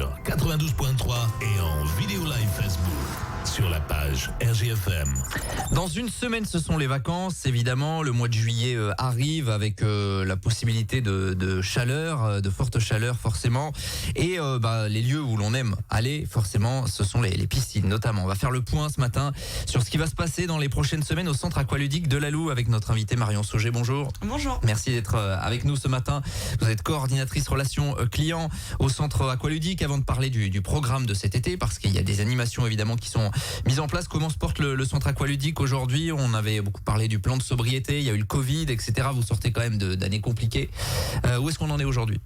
sur 92.3 et en vidéo live Facebook sur la page RGFM. Dans une semaine, ce sont les vacances. Évidemment, le mois de juillet arrive avec la possibilité de chaleur, de forte chaleur forcément. Et les lieux où l'on aime aller, forcément, ce sont les piscines notamment. On va faire le point ce matin sur ce qui va se passer dans les prochaines semaines au centre aqualudique de Lalou avec notre invité Marion Sauger. Bonjour. Bonjour. Merci d'être avec nous ce matin. Vous êtes coordinatrice relations clients au centre aqualudique. Avant de parler du programme de cet été, parce qu'il y a des animations évidemment qui sont mises en place, comment se porte le centre aqualudique aujourd'hui? On avait beaucoup parlé du plan de sobriété, il y a eu le Covid, etc. Vous sortez quand même d'années compliquées. Où est-ce qu'on en est aujourd'hui?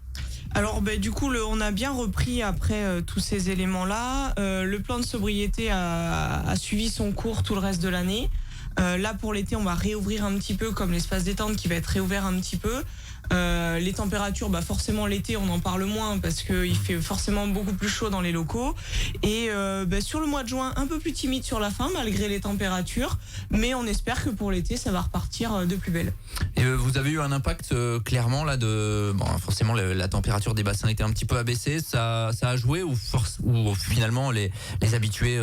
Alors du coup on a bien repris après tous ces éléments-là. Le plan de sobriété a suivi son cours tout le reste de l'année. Là pour l'été on va réouvrir un petit peu, comme l'espace détente qui va être réouvert un petit peu. Les températures, forcément l'été on en parle moins parce qu'il fait forcément beaucoup plus chaud dans les locaux. Et sur le mois de juin un peu plus timide sur la fin malgré les températures, mais on espère que pour l'été ça va repartir de plus belle. Et vous avez eu un impact clairement là forcément la température des bassins était un petit peu abaissée, ça a joué ou finalement les habitués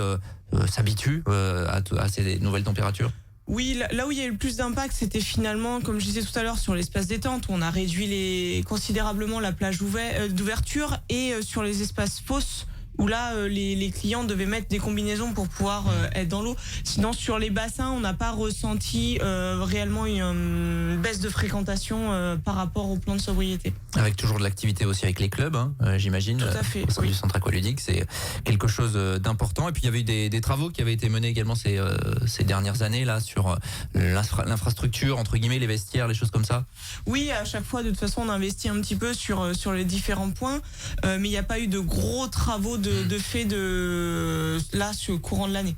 s'habituent à ces nouvelles températures? Oui, là où il y a eu le plus d'impact, c'était finalement, comme je disais tout à l'heure, sur l'espace détente, où on a réduit considérablement la plage d'ouverture, et sur les espaces fosses, où là, les clients devaient mettre des combinaisons pour pouvoir être dans l'eau. Sinon, sur les bassins, on n'a pas ressenti réellement une baisse de fréquentation par rapport au plan de sobriété. Avec toujours de l'activité aussi avec les clubs, j'imagine. Tout à fait, au sein du centre aqualudique, c'est quelque chose d'important. Et puis il y avait eu des travaux qui avaient été menés également ces dernières années là sur l'infrastructure, entre guillemets, les vestiaires, les choses comme ça. Oui, à chaque fois, de toute façon, on investit un petit peu sur les différents points, mais il n'y a pas eu de gros travaux de fait sur le courant de l'année.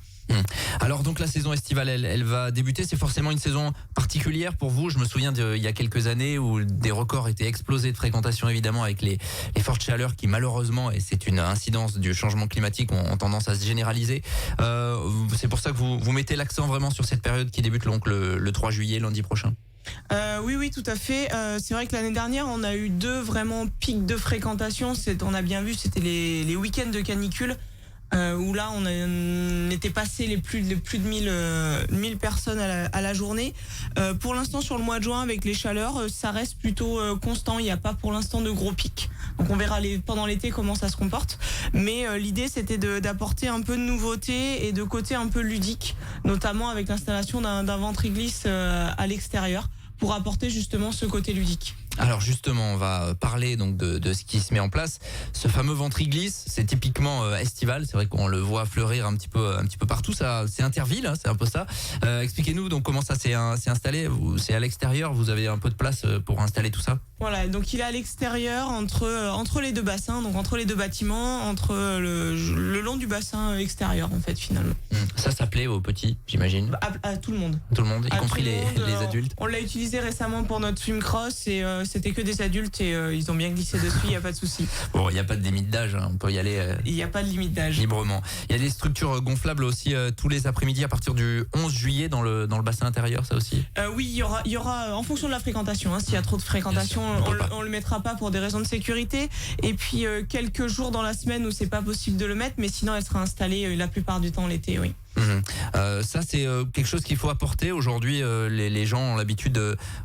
Alors donc la saison estivale elle va débuter, c'est forcément une saison particulière pour vous. Je me souviens il y a quelques années où des records étaient explosés de fréquentation évidemment avec les fortes chaleurs qui malheureusement, et c'est une incidence du changement climatique, ont tendance à se généraliser. C'est pour ça que vous mettez l'accent vraiment sur cette période qui débute donc le 3 juillet, lundi prochain. Oui, tout à fait. C'est vrai que l'année dernière, on a eu 2 vraiment pics de fréquentation. On a bien vu, c'était les week-ends de canicule. Où là on était passé les plus de 1000 personnes à la journée. Pour l'instant sur le mois de juin avec les chaleurs, ça reste plutôt constant, il n'y a pas pour l'instant de gros pics. Donc on verra pendant l'été comment ça se comporte, mais l'idée c'était d'apporter un peu de nouveauté et de côté un peu ludique, notamment avec l'installation d'un ventriglisse à l'extérieur pour apporter justement ce côté ludique. Alors justement, on va parler donc de ce qui se met en place. Ce fameux ventriglisse, c'est typiquement estival. C'est vrai qu'on le voit fleurir un petit peu partout. Ça, c'est Interville, c'est un peu ça. Expliquez-nous donc comment ça s'est installé. C'est à l'extérieur. Vous avez un peu de place pour installer tout ça. Voilà, donc il est à l'extérieur entre les 2 bassins, donc entre les 2 bâtiments, entre le long du bassin extérieur en fait finalement. Ça plaît aux petits, j'imagine. À tout le monde. Tout le monde, y compris les adultes. On l'a utilisé récemment pour notre swim cross et c'était que des adultes et ils ont bien glissé dessus, il n'y a pas de souci. Bon, il n'y a pas de limite d'âge, on peut y aller Il n'y a pas de limite d'âge. Librement. Il y a des structures gonflables aussi tous les après-midi à partir du 11 juillet dans le bassin intérieur, ça aussi. Oui, il y aura en fonction de la fréquentation, s'il y a trop de fréquentation, on le mettra pas pour des raisons de sécurité. Et puis quelques jours dans la semaine où c'est pas possible de le mettre, mais sinon elle sera installée la plupart du temps l'été, oui. Ça c'est quelque chose qu'il faut apporter aujourd'hui. Les gens ont l'habitude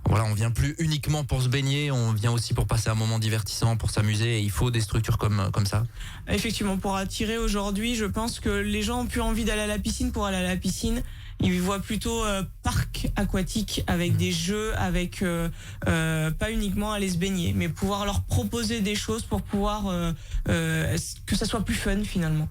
on vient plus uniquement pour se baigner, on vient aussi pour passer un moment divertissant, pour s'amuser, et il faut des structures comme ça. Effectivement, pour attirer aujourd'hui, je pense que les gens ont plus envie d'aller à la piscine pour aller à la piscine. Ils voient plutôt parc aquatique avec des jeux, avec pas uniquement aller se baigner, mais pouvoir leur proposer des choses pour pouvoir que ça soit plus fun finalement.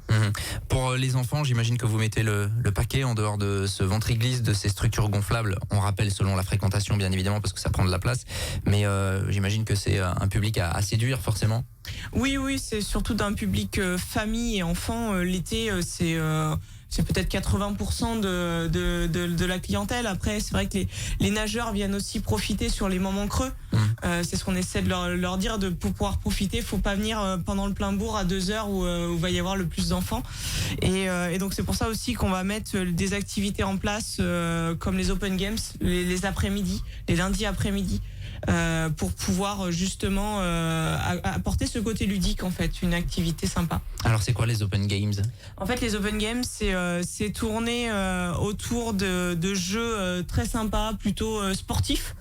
Pour les enfants, j'imagine que vous mettez le paquet en dehors de ce ventriglisse, de ces structures gonflables. On rappelle selon la fréquentation bien évidemment parce que ça prend de la place, mais j'imagine que c'est un public à séduire forcément. Oui, c'est surtout d'un public famille et enfants. L'été, c'est peut-être 80% de la clientèle. Après, c'est vrai que les nageurs viennent aussi profiter sur les moments creux. C'est ce qu'on essaie de leur dire, pour pouvoir profiter. Faut pas venir pendant le plein bourg à 2h où va y avoir le plus d'enfants. Et donc c'est pour ça aussi qu'on va mettre des activités en place comme les open games, les après-midi, les lundis après-midi. pour pouvoir justement apporter ce côté ludique en fait, une activité sympa. Alors c'est quoi les Open Games? En fait, les Open Games, c'est tourné autour de jeux très sympas, plutôt sportifs,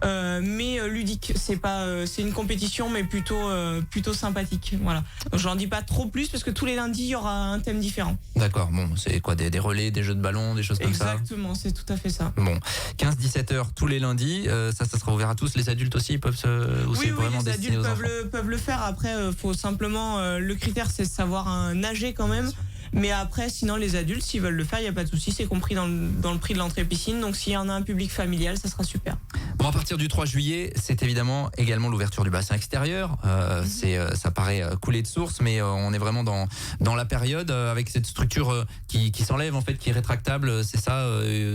mais ludiques. C'est une compétition, mais plutôt sympathique. Voilà. J'en dis pas trop plus parce que tous les lundis, il y aura un thème différent. D'accord. Bon, c'est quoi, des relais, des jeux de ballon, des choses comme ça? Exactement, c'est tout à fait ça. Bon, 15-17 heures tous les lundis. Ça sera ouvert à tous. Les adultes aussi peuvent Oui, vraiment les destiné adultes aux enfants? peuvent le faire. Après, faut simplement le critère, c'est de savoir nager quand même. Mais après, sinon, les adultes, s'ils veulent le faire, il n'y a pas de souci. C'est compris dans le prix de l'entrée piscine. Donc, s'il y en a un public familial, ça sera super. Bon, à partir du 3 juillet, c'est évidemment également l'ouverture du bassin extérieur. Ça paraît couler de source, mais on est vraiment dans la période avec cette structure qui s'enlève, en fait, qui est rétractable. C'est ça.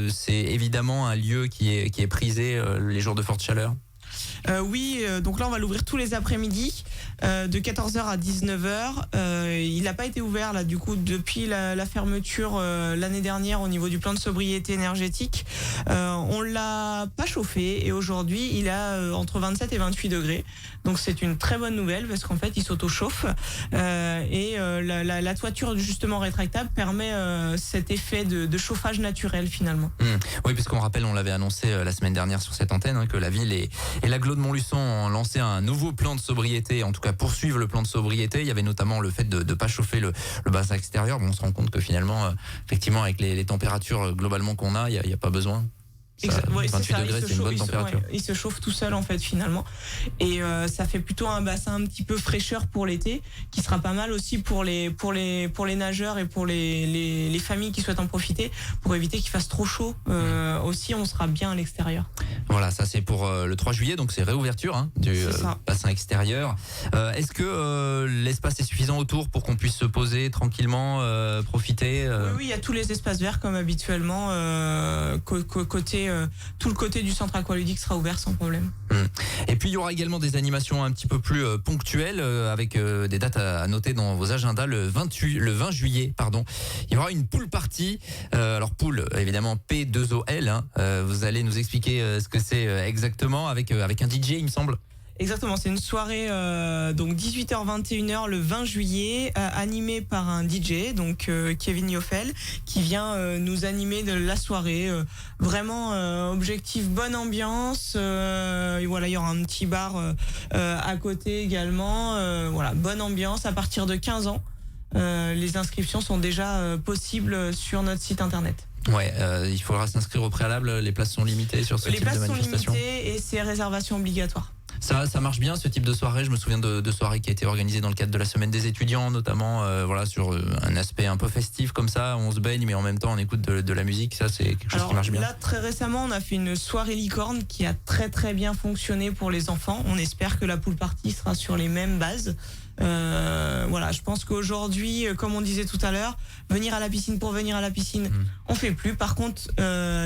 C'est évidemment un lieu qui est prisé les jours de forte chaleur. Oui, donc là on va l'ouvrir tous les après-midi de 14h à 19h. Il n'a pas été ouvert là du coup depuis la fermeture l'année dernière au niveau du plan de sobriété énergétique. On l'a pas chauffé et aujourd'hui il a entre 27 et 28 degrés. Donc c'est une très bonne nouvelle parce qu'en fait il s'auto-chauffe et la toiture justement rétractable permet cet effet de chauffage naturel finalement. Oui, puisqu'on rappelle, on l'avait annoncé la semaine dernière sur cette antenne, que la ville et l'agglo de Montluçon ont lancé un nouveau plan de sobriété, en tout cas poursuivre le plan de sobriété. Il y avait notamment le fait de ne pas chauffer le bassin extérieur. Bon, on se rend compte que finalement, effectivement, avec les températures globalement qu'on a, il n'y a pas besoin. Ça, 28 degrés, c'est une bonne température. Il se chauffe tout seul en fait finalement et ça fait plutôt un bassin un petit peu fraîcheur pour l'été qui sera pas mal aussi pour les nageurs et pour les familles qui souhaitent en profiter pour éviter qu'il fasse trop chaud. Aussi on sera bien à l'extérieur. Voilà, ça c'est pour le 3 juillet, donc c'est réouverture du bassin extérieur. Est-ce que l'espace est suffisant autour pour qu'on puisse se poser tranquillement, profiter Oui, il y a tous les espaces verts comme habituellement. Tout le côté du centre aqualudique sera ouvert sans problème. Et puis il y aura également des animations un petit peu plus ponctuelles avec des dates à noter dans vos agendas. Le 20 juillet, il y aura une pool party. Alors pool, évidemment P2OL. Vous allez nous expliquer ce que c'est exactement avec un DJ, il me semble. Exactement, c'est une soirée donc 18h-21h le 20 juillet animée par un DJ, donc Kevin Yoffel, qui vient nous animer de la soirée. Vraiment objectif bonne ambiance. Et voilà, il y aura un petit bar à côté également. Voilà, bonne ambiance à partir de 15 ans. Les inscriptions sont déjà possibles sur notre site internet. Ouais, il faudra s'inscrire au préalable. Les places sont limitées sur ce type de manifestation. Les places sont limitées et c'est réservation obligatoire. Ça marche bien ce type de soirée. Je me souviens de soirées qui a été organisées dans le cadre de la semaine des étudiants, notamment sur un aspect un peu festif comme ça. On se baigne mais en même temps on écoute de la musique. Ça c'est quelque chose qui marche bien. Là très récemment on a fait une soirée licorne qui a très très bien fonctionné pour les enfants. On espère que la pool party sera sur les mêmes bases. Voilà, je pense qu'aujourd'hui, comme on disait tout à l'heure, venir à la piscine pour venir à la piscine, on fait plus. Par contre,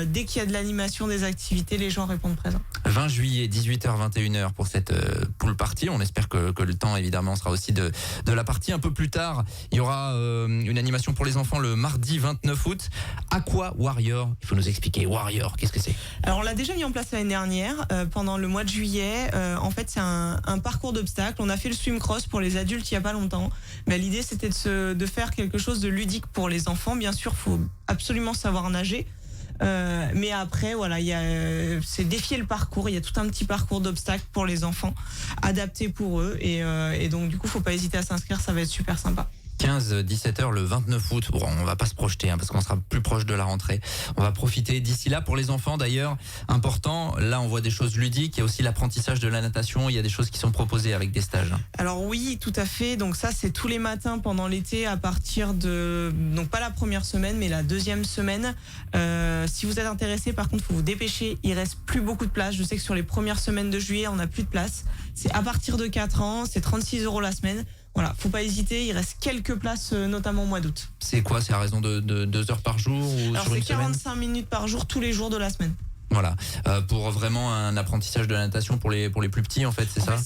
dès qu'il y a de l'animation, des activités, les gens répondent présents. 20 juillet, 18h-21h pour cette pool party. On espère que le temps évidemment sera aussi de la partie. Un peu plus tard, il y aura une animation pour les enfants le mardi 29 août. Aqua Warrior, il faut nous expliquer. Warrior, qu'est-ce que c'est? Alors on l'a déjà mis en place l'année dernière, pendant le mois de juillet. En fait, c'est un parcours d'obstacles. On a fait le swim cross pour les adultes il y a pas longtemps. Mais l'idée c'était de faire quelque chose de ludique pour les enfants. Bien sûr, faut absolument savoir nager. Mais après, voilà, c'est défier le parcours. Il y a tout un petit parcours d'obstacles pour les enfants, adapté pour eux. Et donc, du coup, faut pas hésiter à s'inscrire. Ça va être super sympa. 15-17h le 29 août. Bon, on va pas se projeter parce qu'on sera plus proche de la rentrée. On va profiter d'ici là pour les enfants d'ailleurs. Important, là on voit des choses ludiques. Il y a aussi l'apprentissage de la natation. Il y a des choses qui sont proposées avec des stages. Alors oui, tout à fait. Donc ça c'est tous les matins pendant l'été à partir de... Donc pas la première semaine mais la deuxième semaine. Si vous êtes intéressé, par contre, faut vous dépêcher. Il reste plus beaucoup de place. Je sais que sur les premières semaines de juillet, on n'a plus de place. C'est à partir de 4 ans. C'est 36 € la semaine. Voilà, faut pas hésiter, il reste quelques places, notamment au mois d'août. C'est quoi? C'est à raison de 2 heures par jour ou alors sur une semaine? 45 minutes par jour, tous les jours de la semaine. Voilà, pour vraiment un apprentissage de la natation pour les plus petits en fait, c'est ça?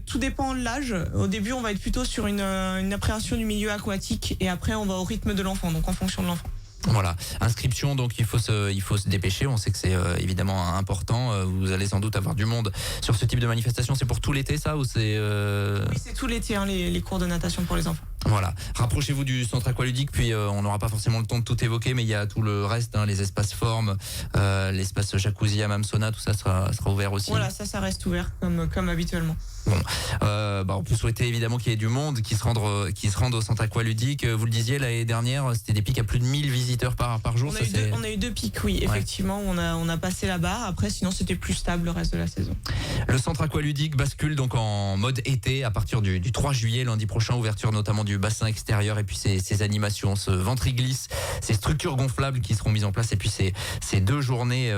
Tout dépend de l'âge. Au début, on va être plutôt sur une appréhension du milieu aquatique et après, on va au rythme de l'enfant, donc en fonction de l'enfant. Voilà, inscription, donc il faut se dépêcher. On sait que c'est évidemment important. Vous allez sans doute avoir du monde sur ce type de manifestation. C'est pour tout l'été, ça, ou c'est Oui, c'est tout l'été, hein, les cours de natation pour les enfants. Voilà, rapprochez-vous du centre aqualudique, puis on n'aura pas forcément le temps de tout évoquer, mais il y a tout le reste, hein, les espaces formes, l'espace jacuzzi, hammam sauna, tout ça sera ouvert aussi. Voilà, ça reste ouvert comme habituellement. Bon, on peut souhaiter évidemment qu'il y ait du monde qui se rende au centre aqualudique. Vous le disiez, l'année dernière, c'était des pics à plus de 1000 visiteurs par jour. On a eu deux pics, oui, effectivement, où on a passé la barre. Après, sinon, c'était plus stable le reste de la saison. Le centre aqualudique bascule donc en mode été à partir du 3 juillet, lundi prochain, ouverture notamment du bassin extérieur et puis ces animations, ce ventre-glisse, ces structures gonflables qui seront mises en place et puis ces deux journées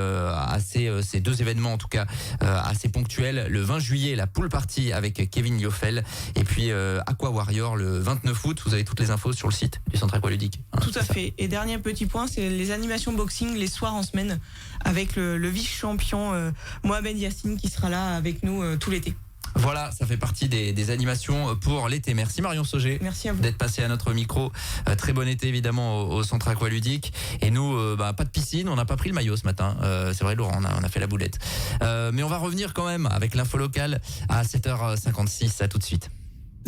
ces deux événements en tout cas assez ponctuels. Le 20 juillet, la pool party avec Kevin Liofel et puis Aqua Warrior le 29 août. Vous avez toutes les infos sur le site du centre aqualudique. Tout à fait. Et dernier petit point, c'est les animations boxing les soirs en semaine avec le vice-champion Mohamed Yassine qui sera là avec nous tout l'été. Voilà, ça fait partie des animations pour l'été. Merci Marion Sauger. Merci à vous d'être passé à notre micro. Très bon été évidemment au centre aqualudique. Et nous, pas de piscine, on n'a pas pris le maillot ce matin. C'est vrai Laurent, on a fait la boulette. Mais on va revenir quand même avec l'info locale à 7h56. À tout de suite.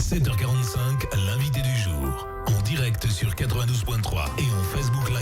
7h45, l'invité du jour. En direct sur 92.3 et en Facebook Live.